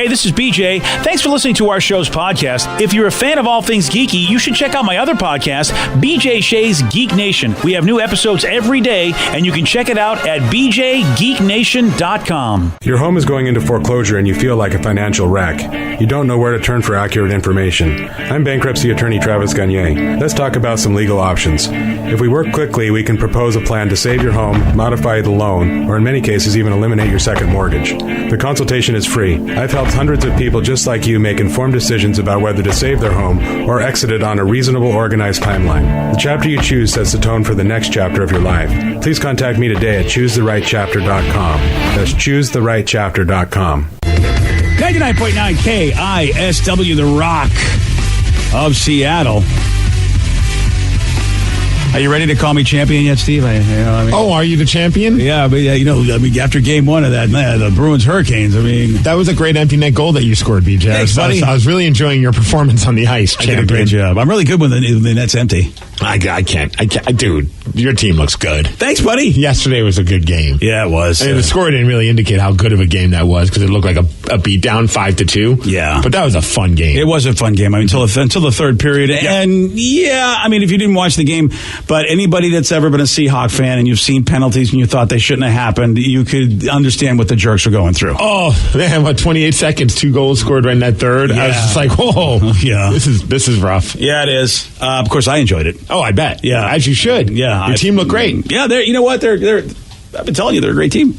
Hey, this is BJ. Thanks for listening to our show's podcast. If you're a fan of all things geeky, you should check out my other podcast, BJ Shea's Geek Nation. We have new episodes every day, and you can check it out at bjgeeknation.com. Your home is going into foreclosure and you feel like a financial wreck. You don't know where to turn for accurate information. I'm bankruptcy attorney Travis Gagne. Let's talk about some legal options. If we work quickly, we can propose a plan to save your home, modify the loan, or in many cases even eliminate your second mortgage. The consultation is free. I've helped hundreds of people just like you make informed decisions about whether to save their home or exit it on a reasonable, organized timeline. The chapter you choose sets the tone for the next chapter of your life. Please contact me today at choosetherightchapter.com. That's choosetherightchapter.com. 99.9 KISW, The Rock of Seattle. Are you ready to call me champion yet, Steve? Oh, are you the champion? Yeah, but after game one of that, the Bruins Hurricanes, that was a great empty net goal that you scored, BJ. Thanks, buddy. I was really enjoying your performance on the ice, champion. I did a great job. I'm really good when the net's empty. I can't. Dude, your team looks good. Thanks, buddy. Yesterday was a good game. Yeah, it was. The score didn't really indicate how good of a game that was because it looked like a beatdown 5-2. Yeah. But that was a fun game. It was a fun game. Until the third period. Yeah. And if you didn't watch the game, but anybody that's ever been a Seahawk fan and you've seen penalties and you thought they shouldn't have happened, you could understand what the jerks were going through. Oh, man, 28 seconds, 2 goals scored right in that third. Yeah. I was just like, whoa. Yeah. This is rough. Yeah, it is. Of course, I enjoyed it. Oh, I bet. Yeah. As you should. Yeah. Your team looked great. Yeah, you know what? They're I've been telling you, they're a great team.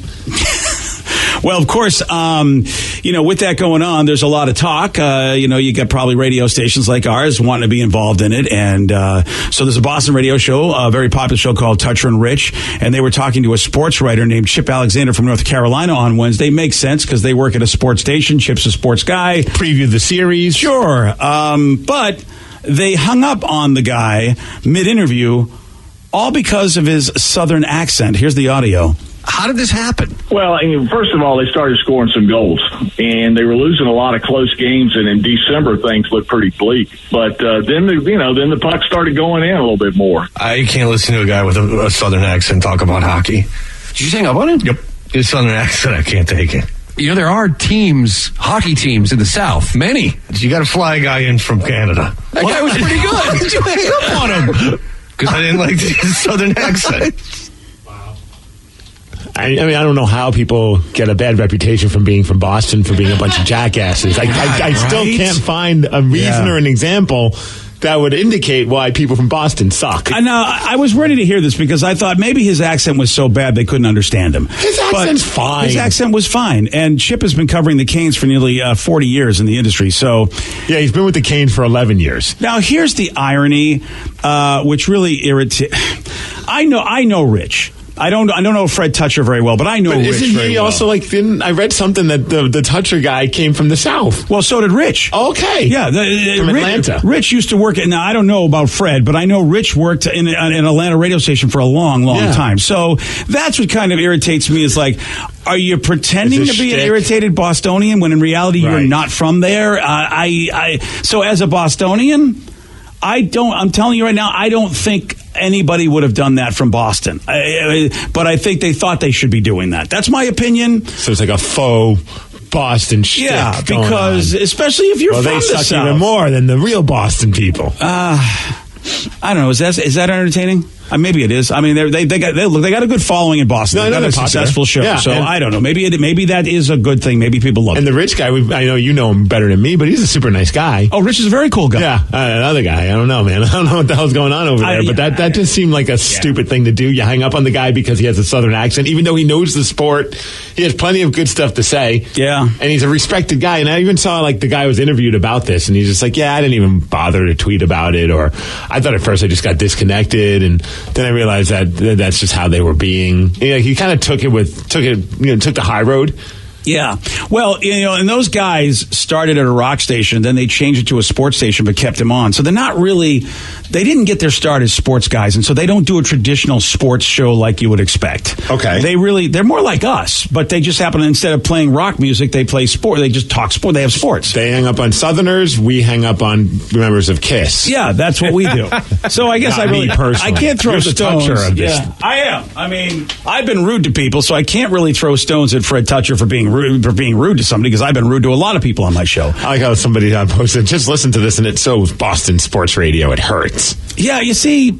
Well, of course, with that going on, there's a lot of talk. You got probably radio stations like ours wanting to be involved in it. And so there's a Boston radio show, a very popular show called Toucher and Rich. And they were talking to a sports writer named Chip Alexander from North Carolina on Wednesday. Makes sense because they work at a sports station. Chip's a sports guy. Preview the series. Sure. But they hung up on the guy mid-interview all because of his southern accent. Here's the audio. How did this happen? Well, first of all, they started scoring some goals, and they were losing a lot of close games. And in December, things looked pretty bleak. But then the puck started going in a little bit more. I can't listen to a guy with a southern accent talk about hockey. Did you hang up on him? Yep. His southern accent, I can't take it. There are hockey teams in the South. Many. You got to fly a guy in from Canada. That guy was pretty good. Why did you hang up on him? Because I didn't like his southern accent. I don't know how people get a bad reputation from being from Boston for being a bunch of jackasses. I still can't find a reason or an example that would indicate why people from Boston suck. I was ready to hear this because I thought maybe his accent was so bad they couldn't understand him. His accent's fine. His accent was fine. And Chip has been covering the Canes for nearly 40 years in the industry. So, yeah, he's been with the Canes for 11 years. Now, here's the irony, which really irritates. I know Rich. I don't know Fred Toucher very well, but I know Rich isn't very he well. Also I read something that the Toucher guy came from the South. Well, so did Rich. Okay. Yeah. From Atlanta. Rich used to work now, I don't know about Fred, but I know Rich worked in an Atlanta radio station for a long time. So that's what kind of irritates me is like, are you pretending to be an irritated Bostonian when in reality you're not from there? So as a Bostonian, I'm telling you right now, I don't think anybody would have done that from Boston. But I think they thought they should be doing that. That's my opinion. So it's like a faux Boston shtick. Yeah, because especially if you're from the South. They suck even more than the real Boston people. I don't know. Is that entertaining? Maybe it is. They got a good following in Boston. They got a successful show. Yeah, so I don't know. Maybe that is a good thing. Maybe people love it. And the Rich guy, I know you know him better than me, but he's a super nice guy. Oh, Rich is a very cool guy. Yeah, another guy. I don't know, man. I don't know what the hell's going on over there, but that just seemed like a stupid thing to do. You hang up on the guy because he has a southern accent, even though he knows the sport. He has plenty of good stuff to say. Yeah, and he's a respected guy. And I even saw the guy was interviewed about this, and he's just like, I didn't even bother to tweet about it, or I thought at first I just got disconnected, and then I realized that's just how they were being. He kind of took the high road. Yeah. Well, and those guys started at a rock station, then they changed it to a sports station, but kept him on. So they didn't get their start as sports guys, and so they don't do a traditional sports show like you would expect. Okay. They're more like us, but they just happen to, instead of playing rock music, they play sport. They just talk sport. They have sports. They hang up on Southerners. We hang up on members of KISS. Yeah, that's what we do. So I guess I can't throw stones. Of this. Yeah, I am. I've been rude to people, so I can't really throw stones at Fred Toucher for being rude to somebody, because I've been rude to a lot of people on my show. I like how somebody posted, just listen to this, and it's so Boston sports radio. It hurts. Yeah, you see,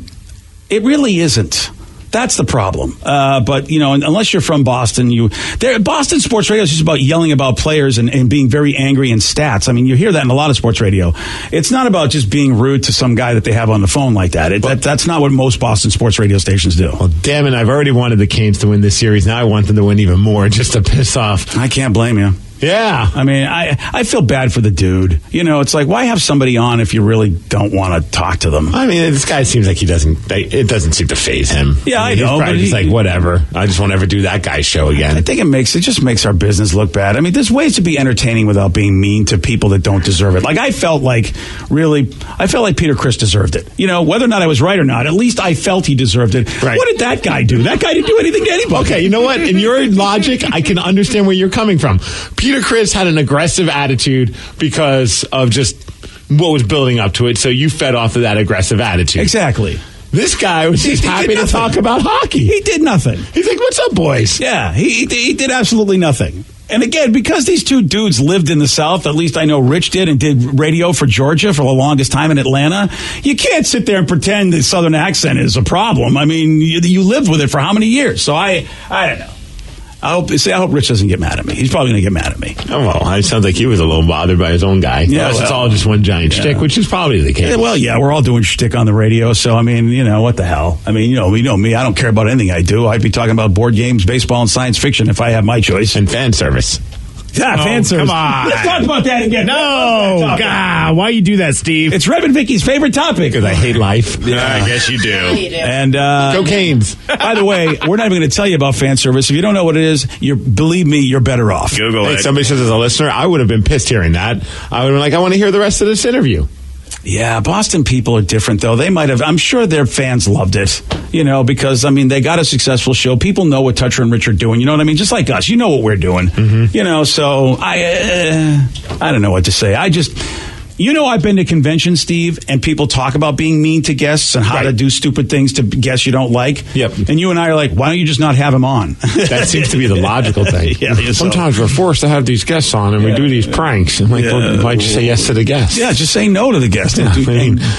it really isn't. That's the problem. But, unless you're from Boston, Boston sports radio is just about yelling about players and being very angry in stats. I mean, you hear that in a lot of sports radio. It's not about just being rude to some guy that they have on the phone like that. That's not what most Boston sports radio stations do. Well, damn it, I've already wanted the Canes to win this series. Now I want them to win even more just to piss off. I can't blame you. Yeah. I mean, I feel bad for the dude. It's like, why have somebody on if you really don't want to talk to them? I mean, this guy seems like it doesn't seem to faze him. Yeah, I know. He's probably just like, whatever. I just won't ever do that guy's show again. I think it just makes our business look bad. I mean, there's ways to be entertaining without being mean to people that don't deserve it. Like, I felt like Peter Criss deserved it. Whether or not I was right or not, at least I felt he deserved it. Right. What did that guy do? That guy didn't do anything to anybody. Okay, you know what? In your logic, I can understand where you're coming from. Peter Criss had an aggressive attitude because of just what was building up to it, so you fed off of that aggressive attitude. Exactly. This guy was just happy to talk about hockey. He did nothing. He's like, what's up, boys? Yeah, he did absolutely nothing. And again, because these two dudes lived in the South, at least I know Rich did, and did radio for Georgia for the longest time in Atlanta, you can't sit there and pretend the Southern accent is a problem. I mean, you lived with it for how many years? So I don't know. I hope Rich doesn't get mad at me. He's probably going to get mad at me. Oh, well, it sounds like he was a little bothered by his own guy. Yeah, it's all just one giant shtick, which is probably the case. Yeah, well, yeah, we're all doing shtick on the radio, so, I mean, what the hell? I mean, we know me. I don't care about anything I do. I'd be talking about board games, baseball, and science fiction if I had my choice. And fan service. Yeah, fan service. Come on. Let's talk about that again. No, God, why you do that, Steve? It's Rev and Vicky's favorite topic. Because I hate life. Yeah, I guess you do. And Go Canes. By the way, we're not even going to tell you about fan service. If you don't know what it is, believe me, you're better off. Google it. Somebody says as a listener, I would have been pissed hearing that. I would have been like, I want to hear the rest of this interview. Yeah, Boston people are different, though. They might have, I'm sure their fans loved it, because, I mean, they got a successful show. People know what Toucher and Rich are doing. You know what I mean? Just like us. You know what we're doing. Mm-hmm. So I don't know what to say. I've been to conventions, Steve, and people talk about being mean to guests and how to do stupid things to guests you don't like. Yep. And you and I are like, why don't you just not have him on? That seems to be the logical thing. Sometimes we're forced to have these guests on, and we do these pranks. I'm like, well, why'd you say yes to the guest? Yeah, just say no to the guest.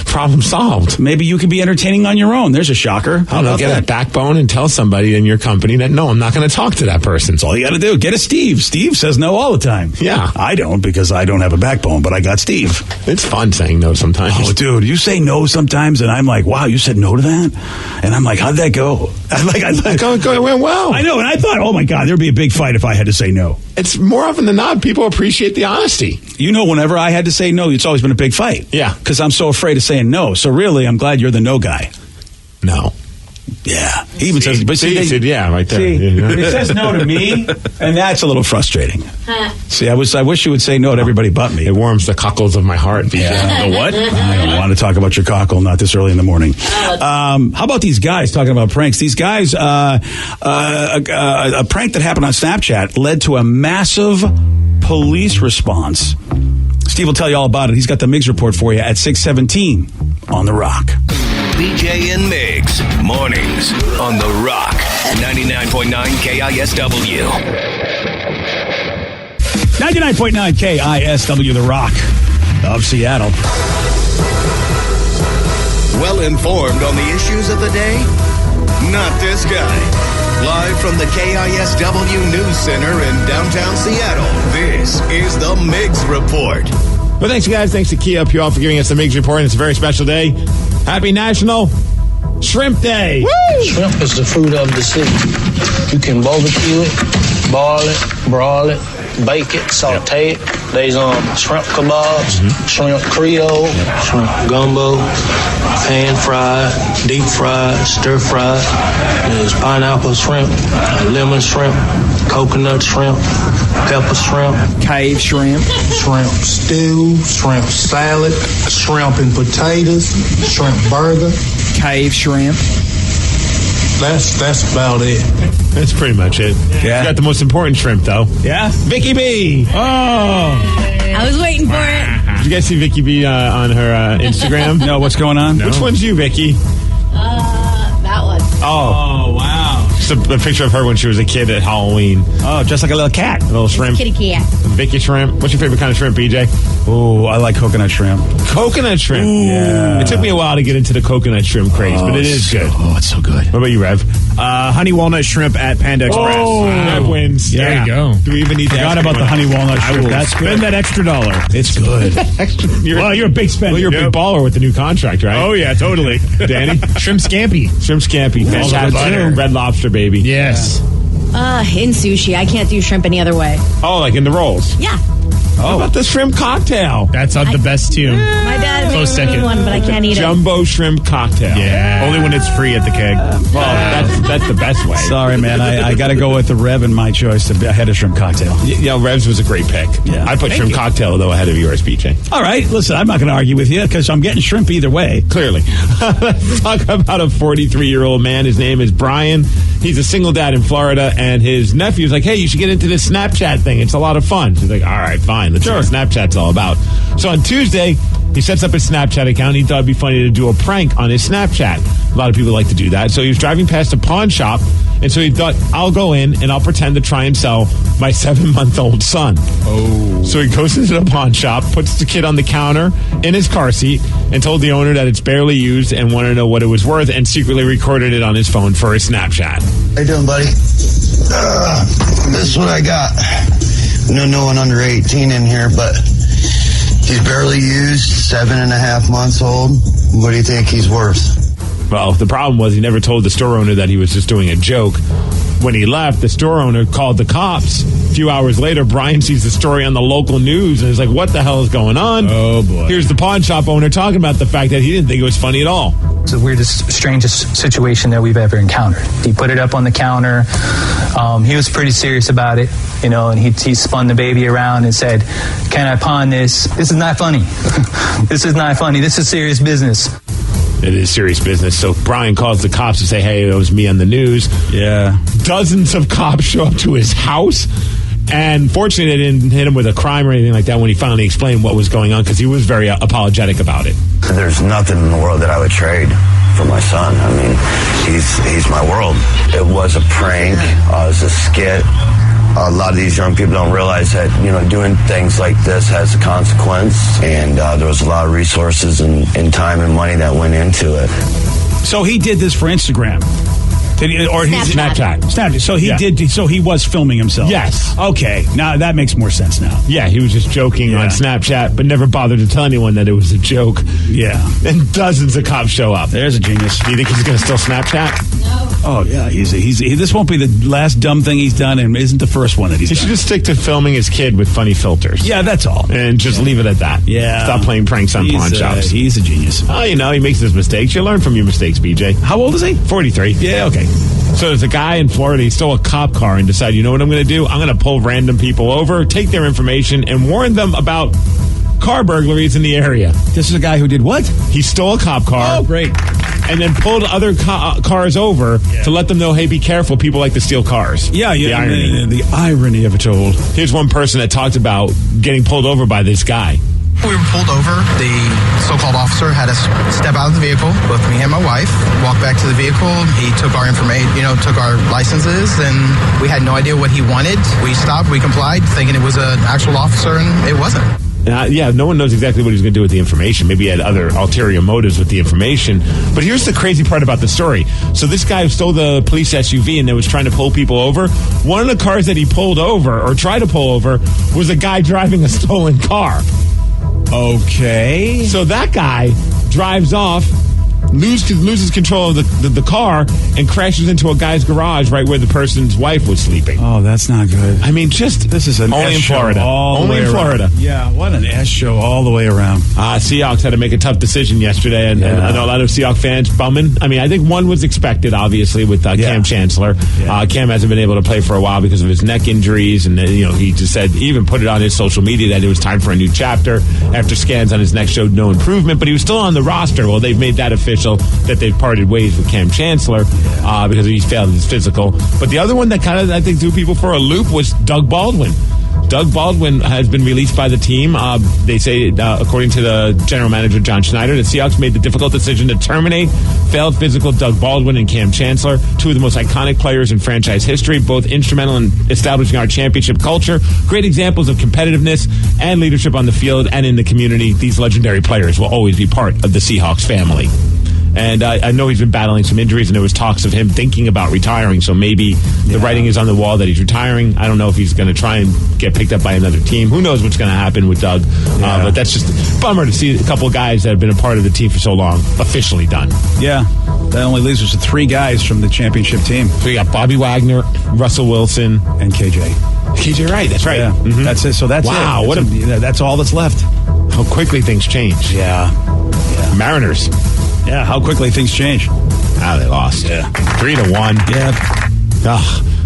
Problem solved. Maybe you could be entertaining on your own. There's a shocker. How about get a backbone and tell somebody in your company that, no, I'm not going to talk to that person. That's all you got to do. Get a Steve. Steve says no all the time. Yeah. I don't, because I don't have a backbone, but I got Steve. It's fun saying no sometimes. Oh, dude, you say no sometimes, and I'm like, wow, you said no to that? And I'm like, how'd that go? It went well. I know, and I thought, oh my God, there'd be a big fight if I had to say no. It's more often than not, people appreciate the honesty. Whenever I had to say no, it's always been a big fight. Yeah. Because I'm so afraid of saying no. So really, I'm glad you're the no guy. No. Yeah. He even says, but he said, yeah, right there. It says no to me, and that's a little frustrating. See, I wish you would say no to everybody but me. It warms the cockles of my heart. Yeah. The what? I don't want to talk about your cockle, not this early in the morning. How about these guys talking about pranks? These guys, a prank that happened on Snapchat led to a massive police response. Steve will tell you all about it. He's got the Miggs report for you at 6:17 on The Rock. BJ and Miggs, mornings on The Rock, 99.9 KISW. 99.9 KISW, The Rock of Seattle. Well informed on the issues of the day? Not this guy. Live from the KISW News Center in downtown Seattle, this is the Miggs Report. Well, thanks, guys. Thanks to Kia Up, you all, for giving us the Miggs Report. It's a very special day. Happy National Shrimp Day. Woo! Shrimp is the food of the sea. You can barbecue it, boil it, broil it, bake it, saute it. There's shrimp kebabs, shrimp creole, shrimp gumbo, pan fried, deep fried, stir fried. There's pineapple shrimp, lemon shrimp, coconut shrimp, pepper shrimp, cave shrimp, shrimp stew, shrimp salad, shrimp and potatoes, shrimp burger, cave shrimp. That's about it. That's pretty much it. Yeah. You got the most important shrimp, though. Yeah? Vicky B. Oh. I was waiting for it. Did you guys see Vicky B on her Instagram? No, what's going on? No. Which one's you, Vicky? That one. Oh, wow. It's a picture of her when she was a kid at Halloween. Oh, just like a little cat. A little shrimp. Kitty cat. Vicky shrimp. What's your favorite kind of shrimp, BJ? Oh, I like coconut shrimp. Coconut shrimp. Ooh. Yeah. It took me a while to get into the coconut shrimp craze, but it is good. Oh, it's so good. What about you, Rev? Honey walnut shrimp at Panda Express. Oh, that wins. There you go. Do we even need to Forgot about the honey walnut shrimp. That's Spend that extra $1. It's good. You're a big spender. Well, you're a big baller with the new contract, right? Oh, yeah, totally. Danny? Shrimp scampi. Shrimp scampi. Fantastic. Red Lobster, baby. Yes. In sushi, I can't do shrimp any other way. Oh, like in the rolls. Yeah. How about the shrimp cocktail? That's the best, too. My dad made second. me one, but I can't eat it. Jumbo shrimp cocktail. Yeah. Only when it's free at the keg. Well, that's the best way. Sorry, man. I got to go with the Rev in my choice ahead of shrimp cocktail. Yeah, Rev's was a great pick. Yeah. I put Thank shrimp you. cocktail, though, ahead of yours, BJ. All right. Listen, I'm not going to argue with you because I'm getting shrimp either way. Clearly. Let's talk about a 43-year-old man. His name is Brian. He's a single dad in Florida, and his nephew's like, hey, you should get into this Snapchat thing. It's a lot of fun. He's like, all right, fine. Let's see what Snapchat's all about. So on Tuesday, he sets up his Snapchat account. He thought it'd be funny to do a prank on his Snapchat. A lot of people like to do that. So he was driving past a pawn shop, and so he thought, I'll go in and I'll pretend to try and sell my 7-month-old son. Oh. So he goes into the pawn shop, puts the kid on the counter in his car seat, and told the owner that it's barely used and wanted to know what it was worth, and secretly recorded it on his phone for his Snapchat. How you doing, buddy? This is what I got. No one under 18 in here, but he's barely used, 7.5 months old. What do you think he's worth? Well, the problem was he never told the store owner that he was just doing a joke. When he left, the store owner called the cops. A few hours later, Brian sees the story on the local news and is like, what the hell is going on? Oh, boy. Here's the pawn shop owner talking about the fact that he didn't think it was funny at all. It's the weirdest, strangest situation that we've ever encountered. He put it up on the counter. He was pretty serious about it, and he spun the baby around and said, can I pawn this? This is not funny. This is not funny. This is serious business. It is serious business. So Brian calls the cops to say, hey, it was me on the news. Yeah. Dozens of cops show up to his house. And fortunately, they didn't hit him with a crime or anything like that when he finally explained what was going on, because he was very apologetic about it. There's nothing in the world that I would trade for my son. I mean, he's my world. It was a prank. It was a skit. A lot of these young people don't realize that, doing things like this has a consequence. And there was a lot of resources and time and money that went into it. So he did this for Instagram. Snapchat. So he did. So he was filming himself. Yes. Okay. Now that makes more sense now. Yeah, he was just joking on Snapchat, but never bothered to tell anyone that it was a joke. Yeah. And dozens of cops show up. There's a genius. Do you think he's going to still Snapchat? No. Oh yeah. This won't be the last dumb thing he's done, and isn't the first one that he's He done. should just stick to filming his kid with funny filters. Yeah, that's all. And just leave it at that. Yeah. Stop playing pranks on pawn shops. He's a genius. Oh, he makes his mistakes. You learn from your mistakes, BJ. How old is he? 43. Yeah. Okay. So there's a guy in Florida, he stole a cop car and decided, you know what I'm going to do? I'm going to pull random people over, take their information, and warn them about car burglaries in the area. This is a guy who did what? He stole a cop car. Oh, great. And then pulled other cars over to let them know, hey, be careful. People like to steal cars. Yeah. The irony. The irony of it all. Here's one person that talked about getting pulled over by this guy. We were pulled over. The so-called officer had us step out of the vehicle, both me and my wife, walk back to the vehicle. He took our information, took our licenses, and we had no idea what he wanted. We stopped, we complied, thinking it was an actual officer, and it wasn't. No one knows exactly what he's going to do with the information. Maybe he had other ulterior motives with the information. But here's the crazy part about the story. So this guy stole the police SUV and then was trying to pull people over. One of the cars that he pulled over, or tried to pull over, was a guy driving a stolen car. Okay. So that guy drives off, loses control of the car, and crashes into a guy's garage right where the person's wife was sleeping. Oh, that's not good. I mean, this is only in Florida. Only in Florida. Yeah, what an S show all the way around. Seahawks had to make a tough decision yesterday, and I know a lot of Seahawks fans bumming. I mean, I think one was expected, obviously, with Cam Chancellor. Yeah. Cam hasn't been able to play for a while because of his neck injuries, and he just said, even put it on his social media that it was time for a new chapter after scans on his neck showed no improvement, but he was still on the roster. Well, they've made that official that they've parted ways with Cam Chancellor because he failed his physical. But the other one that kind of, I think, threw people for a loop was Doug Baldwin. Doug Baldwin has been released by the team. They say, according to the general manager, John Schneider, the Seahawks made the difficult decision to terminate failed physical Doug Baldwin and Cam Chancellor, two of the most iconic players in franchise history, both instrumental in establishing our championship culture, great examples of competitiveness and leadership on the field and in the community. These legendary players will always be part of the Seahawks family. And I know he's been battling some injuries, and there was talks of him thinking about retiring, so maybe the writing is on the wall that he's retiring. I don't know if he's going to try and get picked up by another team. Who knows what's going to happen with Doug? But that's just a bummer to see a couple of guys that have been a part of the team for so long officially done. Yeah, that only leaves us with 3 guys from the championship team. So we got Bobby Wagner, Russell Wilson, and KJ. KJ Wright, that's right. Yeah. Mm-hmm. That's it. So that's it. That's all that's left. How quickly things change. Yeah. Mariners. Yeah, how quickly things change. They lost. Yeah. 3-1. Yeah.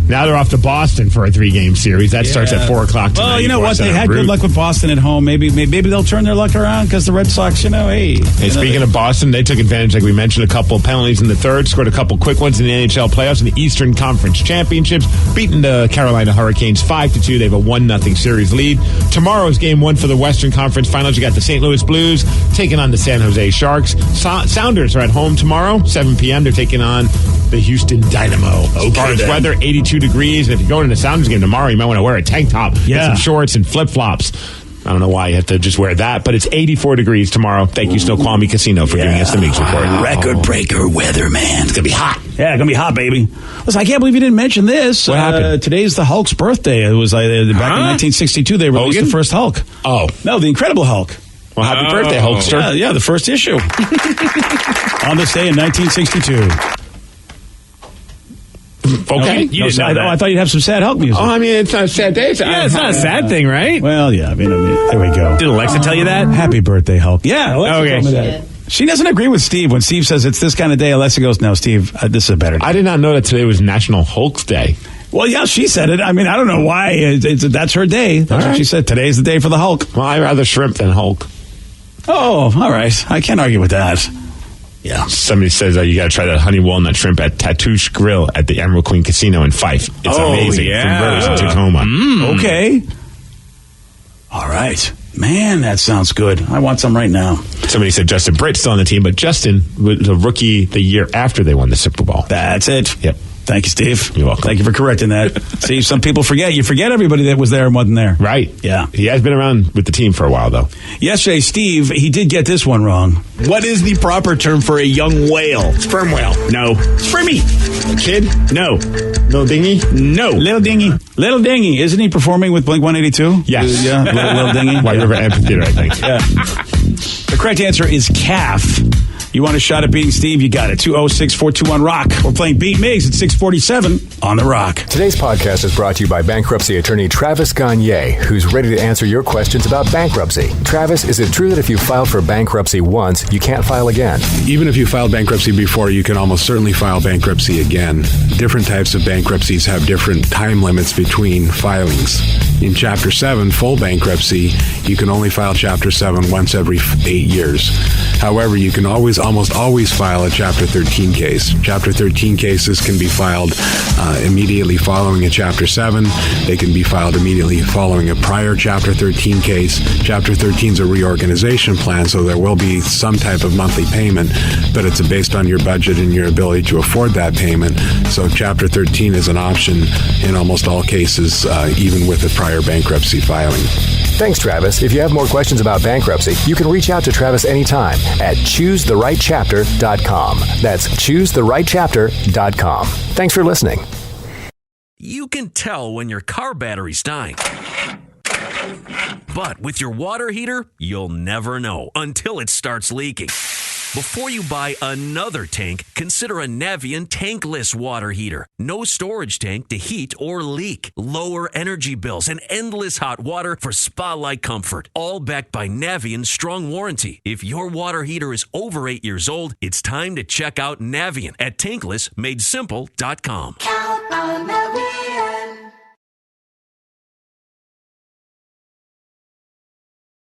Now they're off to Boston for a 3-game series. That starts at 4 o'clock tonight. Well, you know what? They had good luck with Boston at home. Maybe they'll turn their luck around because the Red Sox, hey. Speaking of Boston, they took advantage, like we mentioned, a couple of penalties in the third, scored a couple quick ones in the NHL playoffs and the Eastern Conference Championships, beating the Carolina Hurricanes 5-2. They have a 1-0 series lead. Tomorrow's game 1 for the Western Conference Finals. You got the St. Louis Blues taking on the San Jose Sharks. Sounders are at home tomorrow, 7 p.m. They're taking on the Houston Dynamo. As far as weather, 82 degrees. And if you're going to the Sounders game tomorrow, you might want to wear a tank top, get some shorts and flip-flops. I don't know why you have to just wear that, but it's 84 degrees tomorrow. Thank you, Snoqualmie Casino, for giving us the Migs Report. Record breaker weather, man. It's going to be hot. Yeah, it's going to be hot, baby. Listen, I can't believe you didn't mention this. What happened? Today's the Hulk's birthday. It was back in 1962. They released the first Hulk. Oh. No, the Incredible Hulk. Well, happy birthday, Hulkster. Yeah, the first issue. On this day in 1962. Okay. I thought you'd have some sad Hulk music. Oh, I mean, it's not a sad day. It's not a sad thing, right? Well, yeah. I mean, there we go. Did Alexa tell you that? Happy birthday, Hulk. Yeah. Alexa told me that. She doesn't agree with Steve. When Steve says it's this kind of day, Alexa goes, no, Steve, this is a better day. I did not know that today was National Hulk's Day. Well, yeah, she said it. I mean, I don't know why. That's her day. That's what she said. Today's the day for the Hulk. Well, I'd rather shrimp than Hulk. Oh, all right. I can't argue with that. Yeah. Somebody says you got to try the honey walnut shrimp at Tatouche Grill at the Emerald Queen Casino in Fife. It's amazing. Yeah. From Rivers in Tacoma. Okay. All right. Man, that sounds good. I want some right now. Somebody said Justin Britt's still on the team, but Justin was a rookie the year after they won the Super Bowl. That's it. Yep. Thank you, Steve. You're welcome. Thank you for correcting that. See, some people forget. You forget everybody that was there and wasn't there. Right. Yeah. He has been around with the team for a while, though. Yesterday, Steve, he did get this one wrong. What is the proper term for a young whale? Sperm whale. No. Spermy. A kid? No. Little dingy? No. Little dingy. Little dingy. Isn't he performing with Blink-182? Yes. Yeah. Little dingy. White River Amphitheater, I think. Yeah. The correct answer is calf. You want a shot at beating Steve? You got it. 206-421-ROCK. We're playing Beat Migs at 647 on The Rock. Today's podcast is brought to you by bankruptcy attorney Travis Gagne, who's ready to answer your questions about bankruptcy. Travis, is it true that if you filed for bankruptcy once, you can't file again? Even if you filed bankruptcy before, you can almost certainly file bankruptcy again. Different types of bankruptcies have different time limits between filings. In Chapter 7, full bankruptcy, you can only file Chapter 7 once every 8 years. However, you can almost always file a Chapter 13 case. Chapter 13 cases can be filed immediately following a Chapter 7. They can be filed immediately following a prior Chapter 13 case. Chapter 13 is a reorganization plan, so there will be some type of monthly payment, but it's based on your budget and your ability to afford that payment. So Chapter 13 is an option in almost all cases, even with a prior bankruptcy filing. Thanks, Travis. If you have more questions about bankruptcy, you can reach out to Travis anytime at choosetherightchapter.com. That's choosetherightchapter.com. Thanks for listening. You can tell when your car battery's dying. But with your water heater, you'll never know until it starts leaking. Before you buy another tank, consider a Navien tankless water heater. No storage tank to heat or leak. Lower energy bills and endless hot water for spa-like comfort. All backed by Navien's strong warranty. If your water heater is over 8 years old, it's time to check out Navien at tanklessmadesimple.com. Count on Navien.